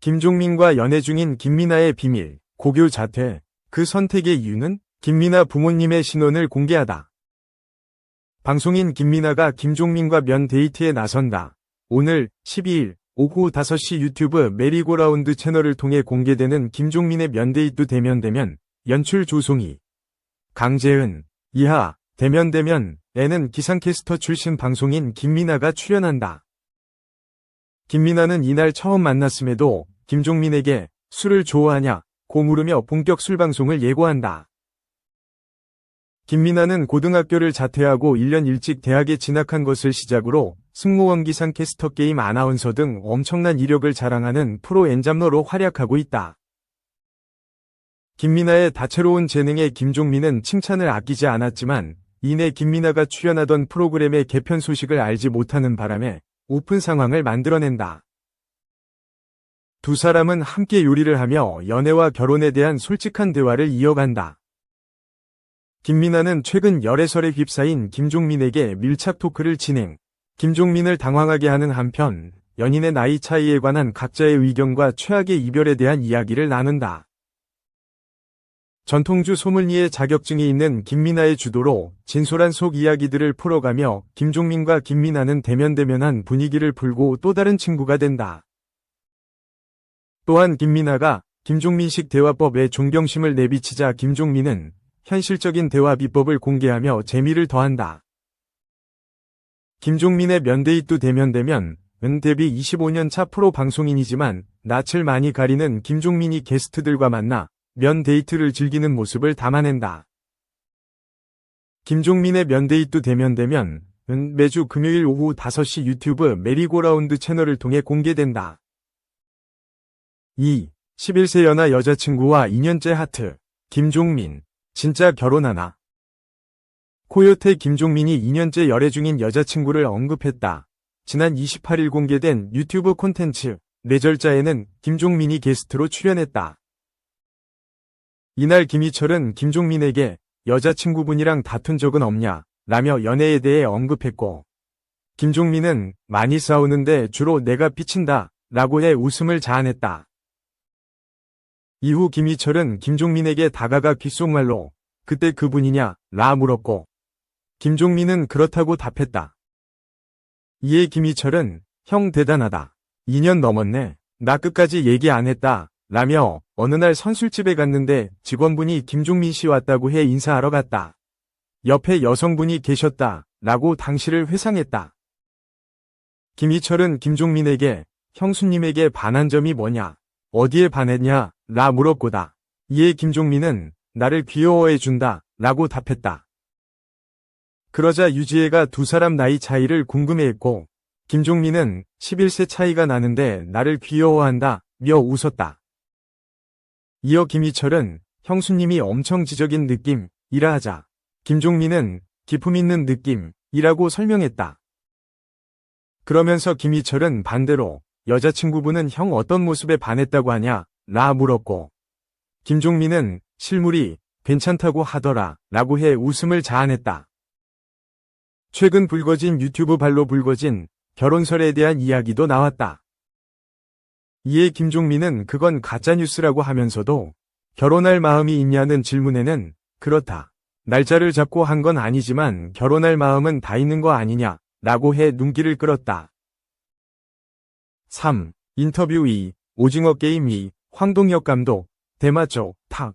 김종민과 연애 중인 김민아의 비밀, 고교 자퇴. 그 선택의 이유는 김민아 부모님의 신원을 공개하다. 방송인 김민아가 김종민과 면 데이트에 나선다. 오늘 12일 오후 5시 유튜브 메리고라운드 채널을 통해 공개되는 김종민의 면데이트 대면 연출 조송희, 강재은, 이하, 대면에는 기상캐스터 출신 방송인 김민아가 출연한다. 김민아는 이날 처음 만났음에도 김종민에게 술을 좋아하냐 고 물으며 본격 술방송을 예고한다. 김민아는 고등학교를 자퇴하고 1년 일찍 대학에 진학한 것을 시작으로 승무원 기상캐스터 게임 아나운서 등 엄청난 이력을 자랑하는 프로 엔잡러로 활약하고 있다. 김민아의 다채로운 재능에 김종민은 칭찬을 아끼지 않았지만 이내 김민아가 출연하던 프로그램의 개편 소식을 알지 못하는 바람에 오픈 상황을 만들어낸다. 두 사람은 함께 요리를 하며 연애와 결혼에 대한 솔직한 대화를 이어간다. 김민아는 최근 열애설에 휩싸인 김종민에게 밀착 토크를 진행. 김종민을 당황하게 하는 한편 연인의 나이 차이에 관한 각자의 의견과 최악의 이별에 대한 이야기를 나눈다. 전통주 소믈리에 자격증이 있는 김민아의 주도로 진솔한 속 이야기들을 풀어가며 김종민과 김민아는 대면한 분위기를 풀고 또 다른 친구가 된다. 또한 김민아가 김종민식 대화법에 존경심을 내비치자 김종민은 현실적인 대화 비법을 공개하며 재미를 더한다. 김종민의 면데이트 대면은 데뷔 25년차 프로 방송인이지만 낯을 많이 가리는 김종민이 게스트들과 만나 면데이트를 즐기는 모습을 담아낸다. 김종민의 면데이트 대면은 매주 금요일 오후 5시 유튜브 메리고라운드 채널을 통해 공개된다. 2. 11세 연하 여자친구와 2년째 하트. 김종민. 진짜 결혼하나? 코요태 김종민이 2년째 열애 중인 여자친구를 언급했다. 지난 28일 공개된 유튜브 콘텐츠 뇌절자에는 김종민이 게스트로 출연했다. 이날 김희철은 김종민에게 여자친구분이랑 다툰 적은 없냐? 라며 연애에 대해 언급했고, 김종민은 많이 싸우는데 주로 내가 삐친다 라고 해 웃음을 자아냈다. 이후 김희철은 김종민에게 다가가 귓속말로 그때 그분이냐? 라 물었고, 김종민은 그렇다고 답했다. 이에 김희철은 형 대단하다. 2년 넘었네. 나 끝까지 얘기 안 했다. 라며 어느 날 선술집에 갔는데 직원분이 김종민 씨 왔다고 해 인사하러 갔다. 옆에 여성분이 계셨다. 라고 당시를 회상했다. 김희철은 김종민에게 형수님에게 반한 점이 뭐냐? 어디에 반했냐? 라 물었고다. 이에 김종민은 나를 귀여워해준다. 라고 답했다. 그러자 유지혜가 두 사람 나이 차이를 궁금해했고, 김종민은 11세 차이가 나는데 나를 귀여워한다. 며 웃었다. 이어 김희철은 형수님이 엄청 지적인 느낌이라 하자 김종민은 기품 있는 느낌이라고 설명했다. 그러면서 김희철은 반대로 여자친구분은 형 어떤 모습에 반했다고 하냐? 라 물었고, 김종민은 실물이 괜찮다고 하더라 라고 해 웃음을 자아냈다. 최근 불거진 유튜브 발로 불거진 결혼설에 대한 이야기도 나왔다. 이에 김종민은 그건 가짜뉴스라고 하면서도 결혼할 마음이 있냐는 질문에는 그렇다. 날짜를 잡고 한 건 아니지만 결혼할 마음은 다 있는 거 아니냐 라고 해 눈길을 끌었다. 3. 인터뷰 2. 오징어 게임 2. 황동혁 감독. 대마초. 탁.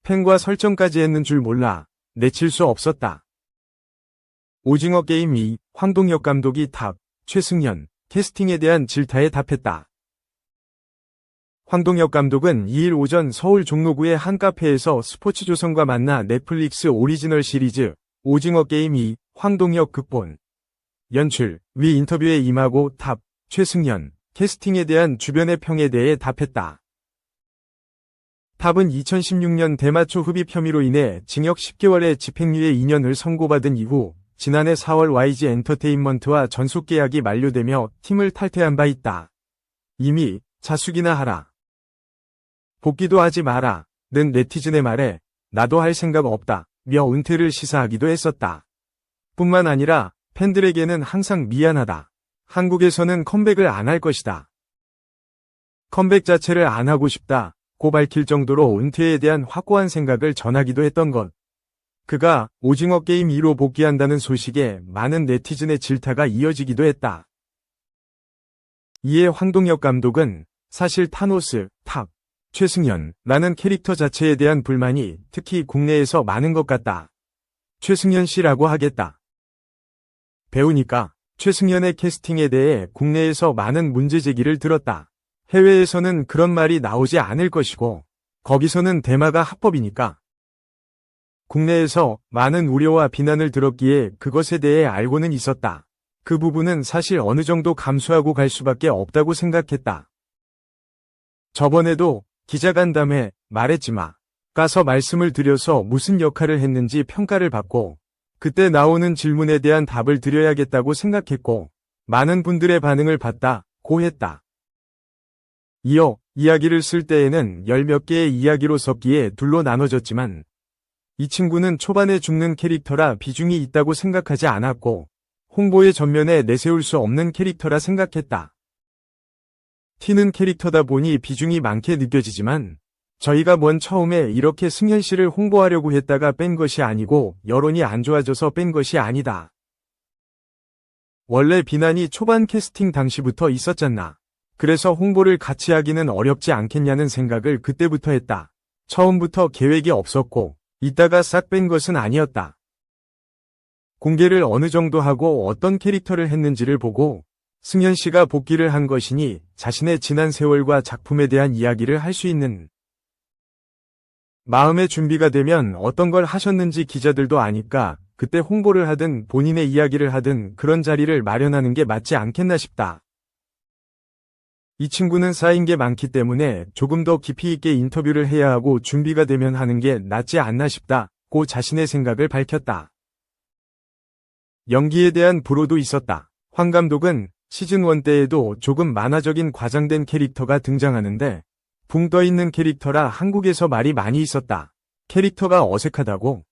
팬과 설정까지 했는 줄 몰라. 내칠 수 없었다. 오징어 게임 2. 황동혁 감독이 탑. 최승연. 캐스팅에 대한 질타에 답했다. 황동혁 감독은 2일 오전 서울 종로구의 한 카페에서 스포츠조선과 만나 넷플릭스 오리지널 시리즈 오징어 게임 2 황동혁 극본 연출 위 인터뷰에 임하고 탑 최승연 캐스팅에 대한 주변의 평에 대해 답했다. 탑은 2016년 대마초 흡입 혐의로 인해 징역 10개월의 집행유예 2년을 선고받은 이후 지난해 4월 YG 엔터테인먼트와 전속 계약이 만료되며 팀을 탈퇴한 바 있다. 이미 자숙이나 하라. 복귀도 하지 마라. 는 네티즌의 말에 나도 할 생각 없다. 며 은퇴를 시사하기도 했었다. 뿐만 아니라 팬들에게는 항상 미안하다. 한국에서는 컴백을 안 할 것이다. 컴백 자체를 안 하고 싶다 고 밝힐 정도로 은퇴에 대한 확고한 생각을 전하기도 했던 것. 그가 오징어 게임 2로 복귀한다는 소식에 많은 네티즌의 질타가 이어지기도 했다. 이에 황동혁 감독은 사실 타노스, 탑, 최승현라는 캐릭터 자체에 대한 불만이 특히 국내에서 많은 것 같다. 최승현 씨라고 하겠다. 배우니까 최승현의 캐스팅에 대해 국내에서 많은 문제 제기를 들었다. 해외에서는 그런 말이 나오지 않을 것이고 거기서는 대마가 합법이니까. 국내에서 많은 우려와 비난을 들었기에 그것에 대해 알고는 있었다. 그 부분은 사실 어느 정도 감수하고 갈 수밖에 없다고 생각했다. 저번에도 기자간담회 말했지마. 가서 말씀을 드려서 무슨 역할을 했는지 평가를 받고 그때 나오는 질문에 대한 답을 드려야겠다고 생각했고 많은 분들의 반응을 봤다고 했다. 이어 이야기를 쓸 때에는 열 몇 개의 이야기로 섞기에 둘로 나눠졌지만 이 친구는 초반에 죽는 캐릭터라 비중이 있다고 생각하지 않았고 홍보의 전면에 내세울 수 없는 캐릭터라 생각했다. 튀는 캐릭터다 보니 비중이 많게 느껴지지만 저희가 먼 처음에 이렇게 승현 씨를 홍보하려고 했다가 뺀 것이 아니고 여론이 안 좋아져서 뺀 것이 아니다. 원래 비난이 초반 캐스팅 당시부터 있었잖아. 그래서 홍보를 같이 하기는 어렵지 않겠냐는 생각을 그때부터 했다. 처음부터 계획이 없었고 이따가 싹 뺀 것은 아니었다. 공개를 어느 정도 하고 어떤 캐릭터를 했는지를 보고 승현 씨가 복귀를 한 것이니 자신의 지난 세월과 작품에 대한 이야기를 할 수 있는 마음의 준비가 되면 어떤 걸 하셨는지 기자들도 아니까 그때 홍보를 하든 본인의 이야기를 하든 그런 자리를 마련하는 게 맞지 않겠나 싶다. 이 친구는 쌓인 게 많기 때문에 조금 더 깊이 있게 인터뷰를 해야 하고 준비가 되면 하는 게 낫지 않나 싶다고 자신의 생각을 밝혔다. 연기에 대한 불호도 있었다. 황 감독은 시즌1 때에도 조금 만화적인 과장된 캐릭터가 등장하는데 붕 떠있는 캐릭터라 한국에서 말이 많이 있었다. 캐릭터가 어색하다고.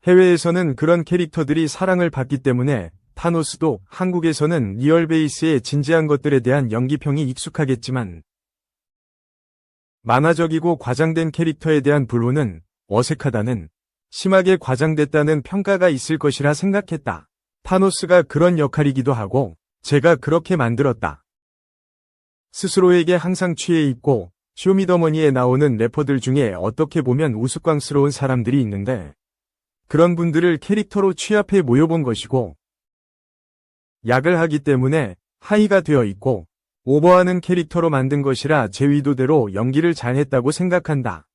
해외에서는 그런 캐릭터들이 사랑을 받기 때문에 타노스도 한국에서는 리얼 베이스의 진지한 것들에 대한 연기평이 익숙하겠지만 만화적이고 과장된 캐릭터에 대한 불호는 어색하다는 심하게 과장됐다는 평가가 있을 것이라 생각했다. 타노스가 그런 역할이기도 하고 제가 그렇게 만들었다. 스스로에게 항상 취해 있고 쇼미더머니에 나오는 래퍼들 중에 어떻게 보면 우스꽝스러운 사람들이 있는데 그런 분들을 캐릭터로 취합해 모여본 것이고 약을 하기 때문에 하이가 되어 있고 오버하는 캐릭터로 만든 것이라 제 의도대로 연기를 잘했다고 생각한다.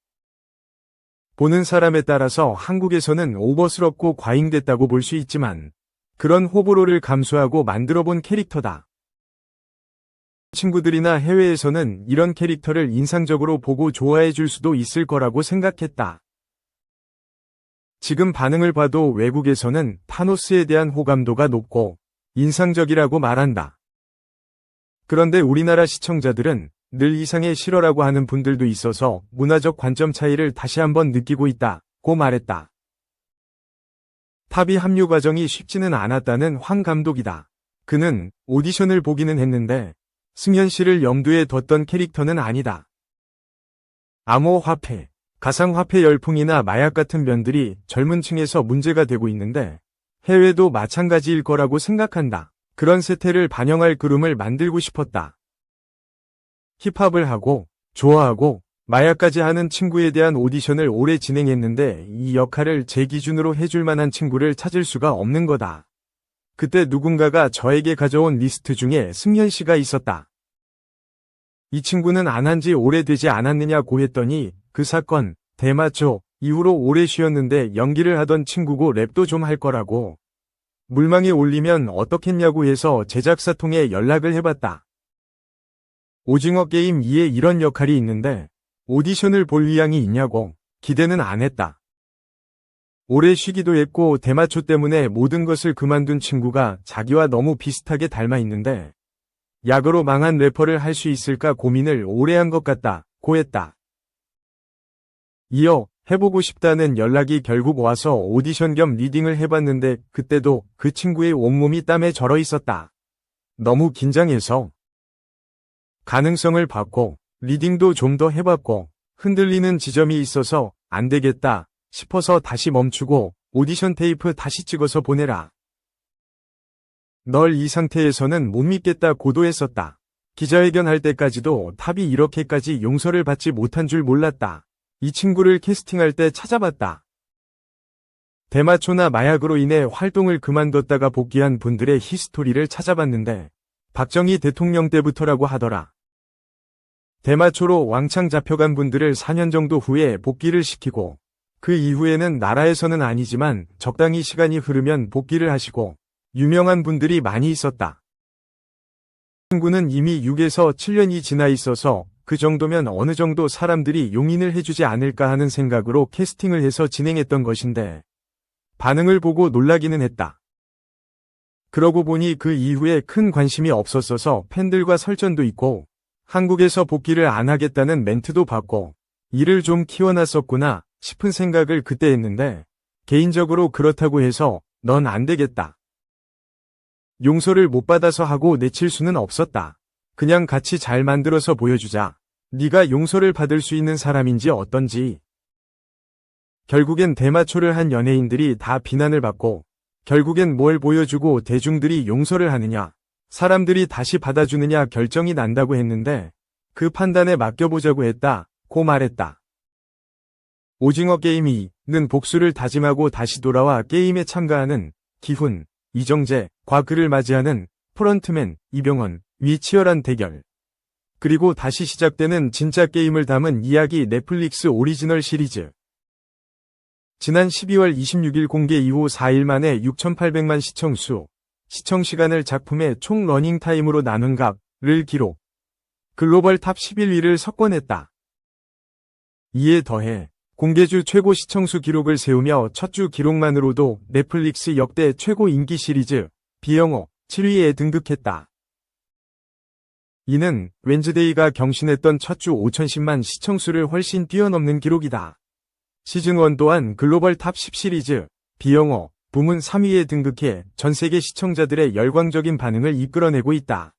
보는 사람에 따라서 한국에서는 오버스럽고 과잉됐다고 볼 수 있지만 그런 호불호를 감수하고 만들어본 캐릭터다. 친구들이나 해외에서는 이런 캐릭터를 인상적으로 보고 좋아해 줄 수도 있을 거라고 생각했다. 지금 반응을 봐도 외국에서는 타노스에 대한 호감도가 높고 인상적이라고 말한다. 그런데 우리나라 시청자들은 늘 이상의 실화라고 하는 분들도 있어서 문화적 관점 차이를 다시 한번 느끼고 있다고 말했다. 탑이 합류 과정이 쉽지는 않았다는 황 감독이다. 그는 오디션을 보기는 했는데 승현 씨를 염두에 뒀던 캐릭터는 아니다. 암호화폐, 가상화폐 열풍이나 마약 같은 면들이 젊은 층에서 문제가 되고 있는데 해외도 마찬가지일 거라고 생각한다. 그런 세태를 반영할 그룹을 만들고 싶었다. 힙합을 하고 좋아하고 마약까지 하는 친구에 대한 오디션을 오래 진행했는데 이 역할을 제 기준으로 해줄 만한 친구를 찾을 수가 없는 거다. 그때 누군가가 저에게 가져온 리스트 중에 승현 씨가 있었다. 이 친구는 안 한 지 오래되지 않았느냐고 했더니 그 사건, 대마초 이후로 오래 쉬었는데 연기를 하던 친구고 랩도 좀 할 거라고. 물망에 올리면 어떻겠냐고 해서 제작사 통해 연락을 해봤다. 오징어 게임 2에 이런 역할이 있는데 오디션을 볼 의향이 있냐고. 기대는 안 했다. 오래 쉬기도 했고 대마초 때문에 모든 것을 그만둔 친구가 자기와 너무 비슷하게 닮아 있는데 약으로 망한 래퍼를 할 수 있을까 고민을 오래 한 것 같다고 했다. 이어 해보고 싶다는 연락이 결국 와서 오디션 겸 리딩을 해봤는데 그때도 그 친구의 온몸이 땀에 절어 있었다. 너무 긴장해서. 가능성을 봤고 리딩도 좀 더 해봤고 흔들리는 지점이 있어서 안 되겠다 싶어서 다시 멈추고 오디션 테이프 다시 찍어서 보내라. 널 이 상태에서는 못 믿겠다 고도했었다. 기자회견 할 때까지도 탑이 이렇게까지 용서를 받지 못한 줄 몰랐다. 이 친구를 캐스팅할 때 찾아봤다. 대마초나 마약으로 인해 활동을 그만뒀다가 복귀한 분들의 히스토리를 찾아봤는데 박정희 대통령 때부터라고 하더라. 대마초로 왕창 잡혀간 분들을 4년 정도 후에 복귀를 시키고 그 이후에는 나라에서는 아니지만 적당히 시간이 흐르면 복귀를 하시고 유명한 분들이 많이 있었다. 친구는 이미 6에서 7년이 지나 있어서 그 정도면 어느 정도 사람들이 용인을 해주지 않을까 하는 생각으로 캐스팅을 해서 진행했던 것인데 반응을 보고 놀라기는 했다. 그러고 보니 그 이후에 큰 관심이 없었어서 팬들과 설전도 있고 한국에서 복귀를 안 하겠다는 멘트도 받고 일을 좀 키워놨었구나 싶은 생각을 그때 했는데 개인적으로 그렇다고 해서 넌 안 되겠다. 용서를 못 받아서 하고 내칠 수는 없었다. 그냥 같이 잘 만들어서 보여주자. 네가 용서를 받을 수 있는 사람인지 어떤지. 결국엔 대마초를 한 연예인들이 다 비난을 받고 결국엔 뭘 보여주고 대중들이 용서를 하느냐 사람들이 다시 받아주느냐 결정이 난다고 했는데 그 판단에 맡겨보자고 했다고 말했다. 오징어 게임이는 복수를 다짐하고 다시 돌아와 게임에 참가하는 기훈, 이정재과 그를 맞이하는 프런트맨 이병헌 위 치열한 대결. 그리고 다시 시작되는 진짜 게임을 담은 이야기 넷플릭스 오리지널 시리즈. 지난 12월 26일 공개 이후 4일 만에 6,800만 시청수, 시청시간을 작품의 총 러닝타임으로 나눈 값을 기록. 글로벌 탑 11위를 석권했다. 이에 더해 공개주 최고 시청수 기록을 세우며 첫 주 기록만으로도 넷플릭스 역대 최고 인기 시리즈 비영어 7위에 등극했다. 이는 웬즈데이가 경신했던 첫 주 5,010만 시청수를 훨씬 뛰어넘는 기록이다. 시즌1 또한 글로벌 탑 10 시리즈 비영어 부문 3위에 등극해 전 세계 시청자들의 열광적인 반응을 이끌어내고 있다.